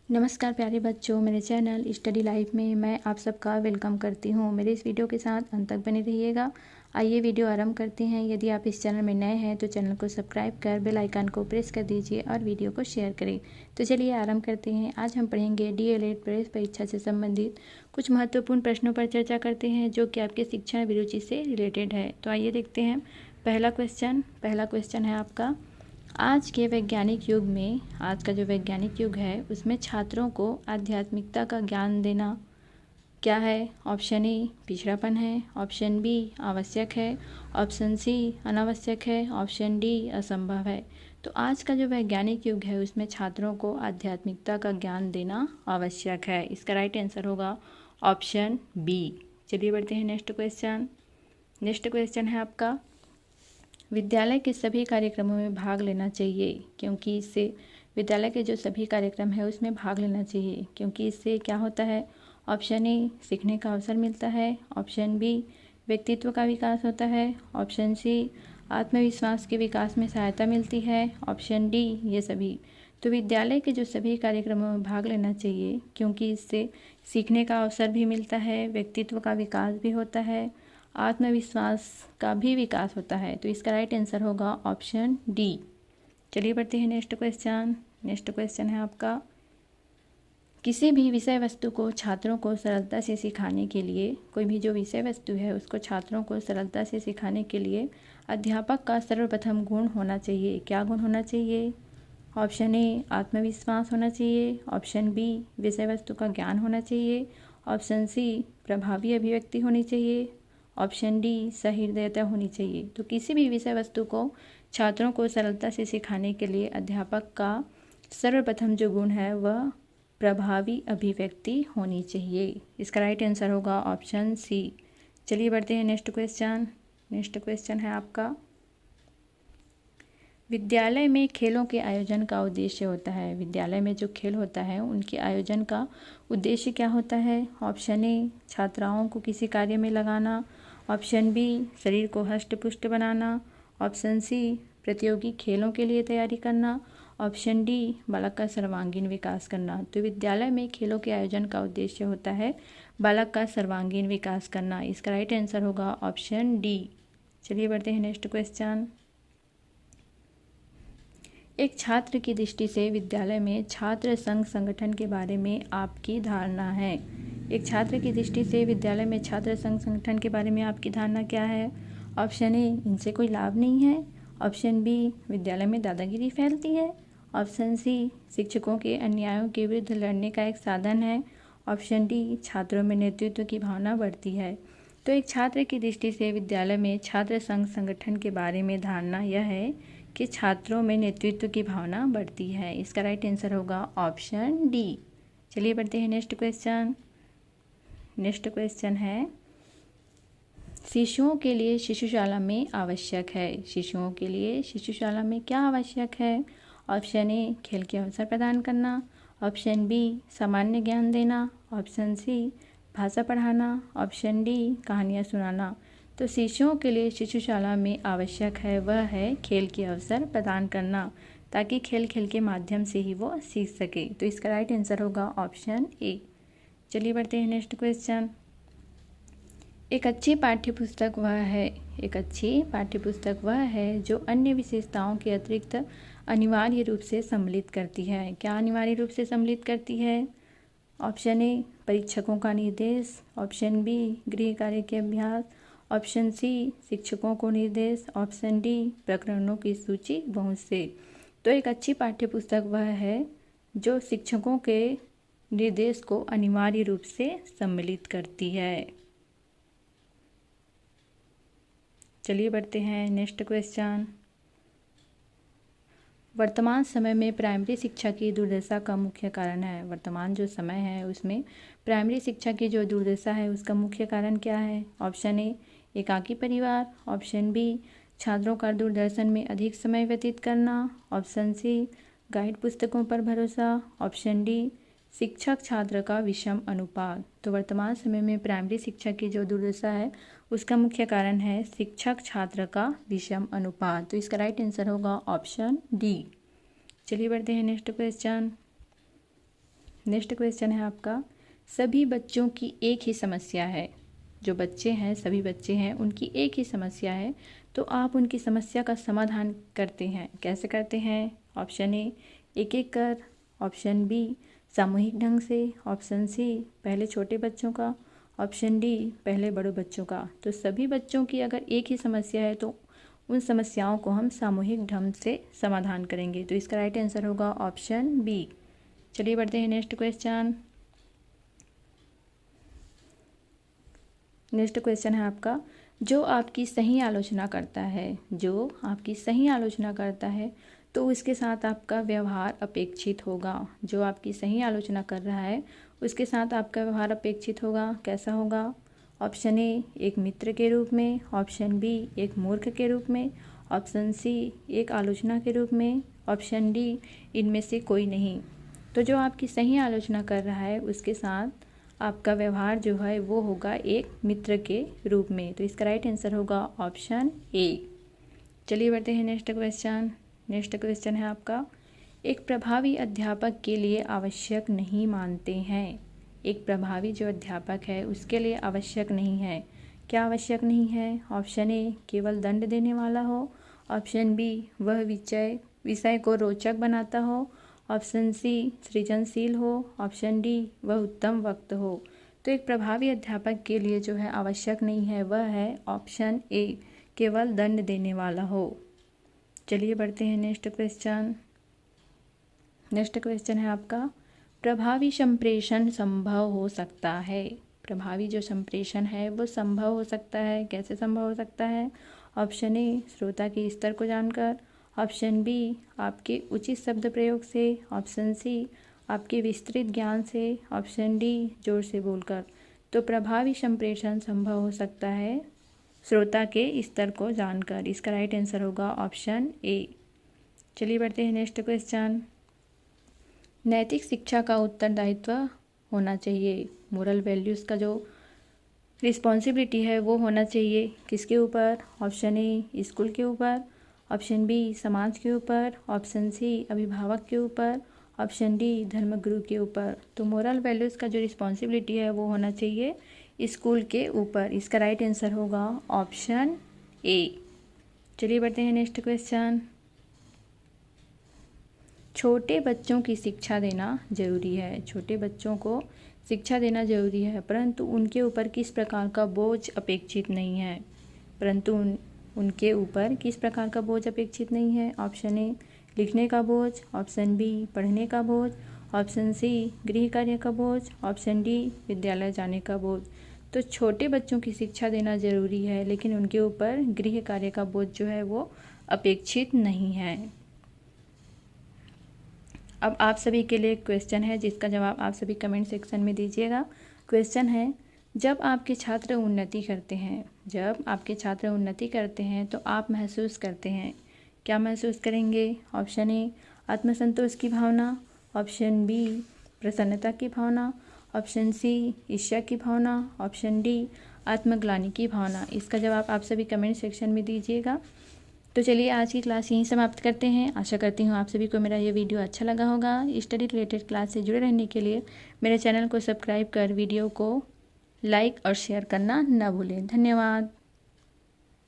नमस्कार प्यारे बच्चों, मेरे चैनल स्टडी लाइफ में मैं आप सबका वेलकम करती हूँ। मेरे इस वीडियो के साथ अंत तक बने रहिएगा। आइए वीडियो आरंभ करते हैं। यदि आप इस चैनल में नए हैं तो चैनल को सब्सक्राइब कर बेल आइकन को प्रेस कर दीजिए और वीडियो को शेयर करें। तो चलिए आरंभ करते हैं। आज हम पढ़ेंगे DLED प्रवेश परीक्षा से संबंधित कुछ महत्वपूर्ण प्रश्नों पर चर्चा करते हैं जो कि आपके शिक्षण अभिरुचि से रिलेटेड है। तो आइए देखते हैं। पहला क्वेश्चन है आपका, आज के वैज्ञानिक युग में, आज का जो वैज्ञानिक युग है उसमें छात्रों को आध्यात्मिकता का ज्ञान देना क्या है? ऑप्शन ए पिछड़ापन है, ऑप्शन बी आवश्यक है, ऑप्शन सी अनावश्यक है, ऑप्शन डी असंभव है। तो आज का जो वैज्ञानिक युग है उसमें छात्रों को आध्यात्मिकता का ज्ञान देना आवश्यक है। इसका राइट आंसर होगा ऑप्शन बी। चलिए बढ़ते हैं नेक्स्ट क्वेश्चन है आपका, विद्यालय के सभी कार्यक्रमों में भाग लेना चाहिए क्योंकि इससे, विद्यालय के जो सभी कार्यक्रम है उसमें भाग लेना चाहिए क्योंकि इससे क्या होता है? ऑप्शन ए सीखने का अवसर मिलता है, ऑप्शन बी व्यक्तित्व का विकास होता है, ऑप्शन सी आत्मविश्वास के विकास में सहायता मिलती है, ऑप्शन डी ये सभी। तो विद्यालय के जो सभी कार्यक्रमों में भाग लेना चाहिए क्योंकि इससे सीखने का अवसर भी मिलता है, व्यक्तित्व का विकास भी होता है, आत्मविश्वास का भी विकास होता है। तो इसका राइट आंसर होगा ऑप्शन डी। चलिए बढ़ते हैं नेक्स्ट क्वेश्चन है आपका, किसी भी विषय वस्तु को छात्रों को सरलता से सिखाने के लिए, कोई भी जो विषय वस्तु है उसको छात्रों को सरलता से सिखाने के लिए अध्यापक का सर्वप्रथम गुण होना चाहिए। क्या गुण होना चाहिए? ऑप्शन ए आत्मविश्वास होना चाहिए, ऑप्शन बी विषय वस्तु का ज्ञान होना चाहिए, ऑप्शन सी प्रभावी अभिव्यक्ति होनी चाहिए, ऑप्शन डी सहृदयता होनी चाहिए। तो किसी भी विषय वस्तु को छात्रों को सरलता से सिखाने के लिए अध्यापक का सर्वप्रथम जो गुण है वह प्रभावी अभिव्यक्ति होनी चाहिए। इसका राइट आंसर होगा ऑप्शन सी। चलिए बढ़ते हैं नेक्स्ट क्वेश्चन है आपका, विद्यालय में खेलों के आयोजन का उद्देश्य होता है। विद्यालय में जो खेल होता है उनके आयोजन का उद्देश्य क्या होता है? ऑप्शन ए छात्राओं को किसी कार्य में लगाना, ऑप्शन बी शरीर को हष्ट-पुष्ट बनाना, ऑप्शन सी प्रतियोगी खेलों के लिए तैयारी करना, ऑप्शन डी बालक का सर्वांगीण विकास करना। तो विद्यालय में खेलों के आयोजन का उद्देश्य होता है बालक का सर्वांगीण विकास करना। इसका राइट आंसर होगा ऑप्शन डी। चलिए बढ़ते हैं नेक्स्ट क्वेश्चन, एक छात्र की दृष्टि से विद्यालय में छात्र संघ संगठन के बारे में आपकी धारणा है। एक छात्र की दृष्टि से विद्यालय में छात्र संघ संगठन के बारे में आपकी धारणा क्या है? ऑप्शन ए इनसे कोई लाभ नहीं है, ऑप्शन बी विद्यालय में दादागिरी फैलती है, ऑप्शन सी शिक्षकों के अन्यायों के विरुद्ध लड़ने का एक साधन है, ऑप्शन डी छात्रों में नेतृत्व की भावना बढ़ती है। तो एक छात्र की दृष्टि से विद्यालय में छात्र संघ संगठन के बारे में धारणा यह है कि छात्रों में नेतृत्व की भावना बढ़ती है। इसका राइट आंसर होगा ऑप्शन डी। चलिए बढ़ते हैं नेक्स्ट क्वेश्चन है, शिशुओं के लिए शिशुशाला में आवश्यक है। शिशुओं के लिए शिशुशाला में क्या आवश्यक है? ऑप्शन ए खेल के अवसर प्रदान करना, ऑप्शन बी सामान्य ज्ञान देना, ऑप्शन सी भाषा पढ़ाना, ऑप्शन डी कहानियाँ सुनाना। तो शिशुओं के लिए शिशुशाला में आवश्यक है वह है खेल के अवसर प्रदान करना, ताकि खेल के माध्यम से ही वो सीख सके। तो इसका राइट आंसर होगा ऑप्शन ए। चलिए बढ़ते हैं नेक्स्ट क्वेश्चन, एक अच्छी पाठ्यपुस्तक वह है जो अन्य विशेषताओं के अतिरिक्त अनिवार्य रूप से सम्मिलित करती है। क्या अनिवार्य रूप से सम्मिलित करती है? ऑप्शन ए परीक्षकों का निर्देश, ऑप्शन बी गृह कार्य के अभ्यास, ऑप्शन सी शिक्षकों को निर्देश, ऑप्शन डी प्रकरणों की सूची बहुत से। तो एक अच्छी पाठ्यपुस्तक वह है जो शिक्षकों के निर्देश को अनिवार्य रूप से सम्मिलित करती है। चलिए बढ़ते हैं नेक्स्ट क्वेश्चन, वर्तमान समय में प्राइमरी शिक्षा की दुर्दशा का मुख्य कारण है। वर्तमान जो समय है उसमें प्राइमरी शिक्षा की जो दुर्दशा है उसका मुख्य कारण क्या है? ऑप्शन ए एकाकी परिवार, ऑप्शन बी छात्रों का दूरदर्शन में अधिक समय व्यतीत करना, ऑप्शन सी गाइड पुस्तकों पर भरोसा, ऑप्शन डी शिक्षक छात्र का विषम अनुपात। तो वर्तमान समय में प्राइमरी शिक्षा की जो दुर्दशा है उसका मुख्य कारण है शिक्षक छात्र का विषम अनुपात। तो इसका राइट आंसर होगा ऑप्शन डी। चलिए बढ़ते हैं नेक्स्ट क्वेश्चन। नेक्स्ट क्वेश्चन है आपका, सभी बच्चों की एक ही समस्या है। जो बच्चे हैं, सभी बच्चे हैं, उनकी एक ही समस्या है, तो आप उनकी समस्या का समाधान करते हैं, कैसे करते हैं? ऑप्शन ए, एक एक कर। ऑप्शन बी, सामूहिक ढंग से। ऑप्शन सी, पहले छोटे बच्चों का। ऑप्शन डी, पहले बड़े बच्चों का। तो सभी बच्चों की अगर एक ही समस्या है तो उन समस्याओं को हम सामूहिक ढंग से समाधान करेंगे। तो इसका राइट आंसर होगा ऑप्शन बी। चलिए बढ़ते हैं नेक्स्ट क्वेश्चन। नेक्स्ट क्वेश्चन है आपका, जो आपकी सही आलोचना करता है, जो आपकी सही आलोचना करता है तो उसके साथ आपका व्यवहार अपेक्षित होगा। जो आपकी सही आलोचना कर रहा है उसके साथ आपका व्यवहार अपेक्षित होगा। कैसा होगा? ऑप्शन ए, एक मित्र के रूप में। ऑप्शन बी, एक मूर्ख के रूप में। ऑप्शन सी, एक आलोचना के रूप में। ऑप्शन डी, इनमें से कोई नहीं। तो जो आपकी सही आलोचना कर रहा है उसके साथ आपका व्यवहार जो है वो होगा एक मित्र के रूप में। तो इसका राइट आंसर होगा ऑप्शन ए। चलिए बढ़ते हैं नेक्स्ट क्वेश्चन। नेक्स्ट क्वेश्चन है आपका, एक प्रभावी अध्यापक के लिए आवश्यक नहीं मानते हैं। एक प्रभावी जो अध्यापक है उसके लिए आवश्यक नहीं है। क्या आवश्यक नहीं है? ऑप्शन ए, केवल दंड देने वाला हो। ऑप्शन बी, वह विषय को रोचक बनाता हो। ऑप्शन सी, सृजनशील हो। ऑप्शन डी, वह उत्तम वक्ता हो। तो एक प्रभावी अध्यापक के लिए जो है आवश्यक नहीं है, वह है ऑप्शन ए, केवल दंड देने वाला हो। चलिए बढ़ते हैं नेक्स्ट क्वेश्चन। नेक्स्ट क्वेश्चन है आपका, प्रभावी संप्रेषण संभव हो सकता है। प्रभावी जो संप्रेषण है वो संभव हो सकता है। कैसे संभव हो सकता है? ऑप्शन ए, श्रोता के स्तर को जानकर। ऑप्शन बी, आपके उचित शब्द प्रयोग से। ऑप्शन सी, आपके विस्तृत ज्ञान से। ऑप्शन डी, जोर से बोलकर। तो प्रभावी संप्रेषण संभव हो सकता है श्रोता के स्तर को जानकर। इसका राइट आंसर होगा ऑप्शन ए। चलिए बढ़ते हैं नेक्स्ट क्वेश्चन। नैतिक शिक्षा का उत्तरदायित्व होना चाहिए। मोरल वैल्यूज़ का जो रिस्पॉन्सिबिलिटी है वो होना चाहिए किसके ऊपर? ऑप्शन ए, स्कूल के ऊपर। ऑप्शन बी, समाज के ऊपर। ऑप्शन सी, अभिभावक के ऊपर। ऑप्शन डी, धर्मगुरु के ऊपर। तो मोरल वैल्यूज़ का जो रिस्पॉन्सिबिलिटी है वो होना चाहिए स्कूल के ऊपर। इसका राइट आंसर होगा ऑप्शन ए। चलिए बढ़ते हैं नेक्स्ट क्वेश्चन। छोटे बच्चों की शिक्षा देना जरूरी है। छोटे बच्चों को शिक्षा देना जरूरी है, परंतु उनके ऊपर किस प्रकार का बोझ अपेक्षित नहीं है। परंतु उनके ऊपर किस प्रकार का बोझ अपेक्षित नहीं है? ऑप्शन ए, लिखने का बोझ। ऑप्शन बी, पढ़ने का बोझ। ऑप्शन सी, गृह कार्य का बोझ। ऑप्शन डी, विद्यालय जाने का बोझ। तो छोटे बच्चों की शिक्षा देना जरूरी है, लेकिन उनके ऊपर गृह कार्य का बोझ जो है वो अपेक्षित नहीं है। अब आप सभी के लिए क्वेश्चन है जिसका जवाब आप सभी कमेंट सेक्शन में दीजिएगा। क्वेश्चन है, जब आपके छात्र उन्नति करते हैं, जब आपके छात्र उन्नति करते हैं तो आप महसूस करते हैं, क्या महसूस करेंगे? ऑप्शन ए, आत्मसंतोष की भावना। ऑप्शन बी, प्रसन्नता की भावना। ऑप्शन सी, ईर्ष्या की भावना। ऑप्शन डी, आत्मग्लानि की भावना। इसका जवाब आप सभी कमेंट सेक्शन में दीजिएगा। तो चलिए आज की क्लास यहीं समाप्त करते हैं। आशा करती हूँ आप सभी को मेरा ये वीडियो अच्छा लगा होगा। स्टडी रिलेटेड क्लास से जुड़े रहने के लिए मेरे चैनल को सब्सक्राइब कर वीडियो को लाइक और शेयर करना न भूलें। धन्यवाद।